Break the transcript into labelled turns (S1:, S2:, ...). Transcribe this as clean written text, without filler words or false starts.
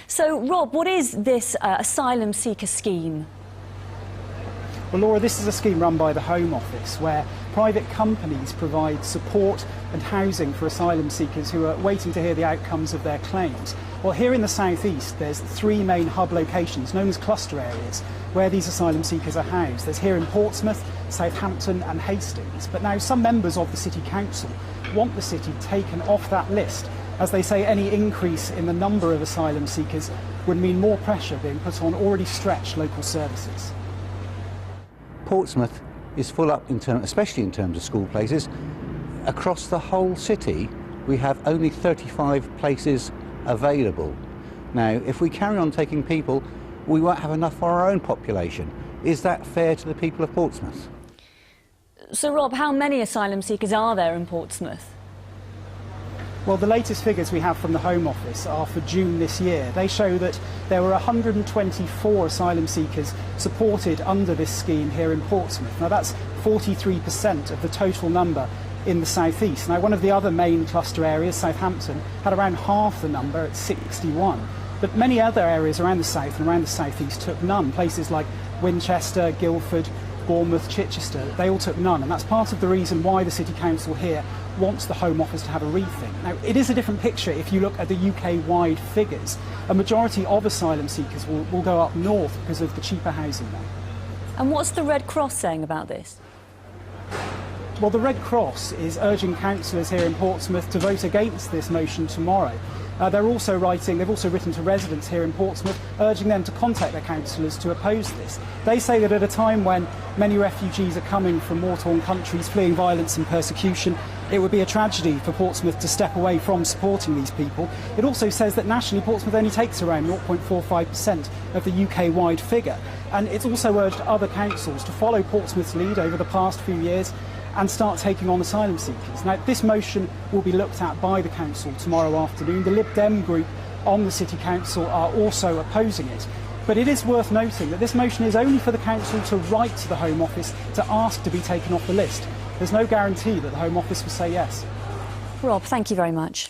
S1: So, Rob, what is this asylum seeker scheme?
S2: Well, Laura, this is a scheme run by the Home Office where private companies provide support and housing for asylum seekers who are waiting to hear the outcomes of their claims. Well, here in the southeast, there's 3 main hub locations known as cluster areas where these asylum seekers are housed. There's here in Portsmouth, Southampton and Hastings. But now some members of the City Council want the city taken off that list, as they say any increase in the number of asylum seekers would mean more pressure being put on already stretched local services.
S3: Portsmouth is full up, especially in terms of school places. Across the whole city, we have only 35 places available. Now, if we carry on taking people, we won't have enough for our own population. Is that fair to the people of Portsmouth?
S1: So, Rob, how many asylum seekers are there in Portsmouth?
S2: Well, the latest figures we have from the Home Office are for June this year. They show that there were 124 asylum seekers supported under this scheme here in Portsmouth. Now, that's 43% of the total number in the southeast. Now, one of the other main cluster areas, Southampton, had around half the number at 61. But many other areas around the south and around the southeast took none. Places like Winchester, Guildford, Bournemouth, Chichester, they all took none. And that's part of the reason why the City Council here wants the Home Office to have a rethink. Now, it is a different picture if you look at the UK-wide figures. A majority of asylum seekers will go up north because of the cheaper housing there.
S1: And what's the Red Cross saying about this?
S2: Well, the Red Cross is urging councillors here in Portsmouth to vote against this motion tomorrow. They've also written to residents here in Portsmouth, urging them to contact their councillors to oppose this. They say that at a time when many refugees are coming from war-torn countries fleeing violence and persecution, it would be a tragedy for Portsmouth to step away from supporting these people. It also says that nationally Portsmouth only takes around 0.45% of the UK-wide figure. And it's also urged other councils to follow Portsmouth's lead over the past few years and start taking on asylum seekers. Now, this motion will be looked at by the council tomorrow afternoon. The Lib Dem group on the City Council are also opposing it. But it is worth noting that this motion is only for the council to write to the Home Office to ask to be taken off the list. There's no guarantee that the Home Office will say yes.
S1: Rob, thank you very much.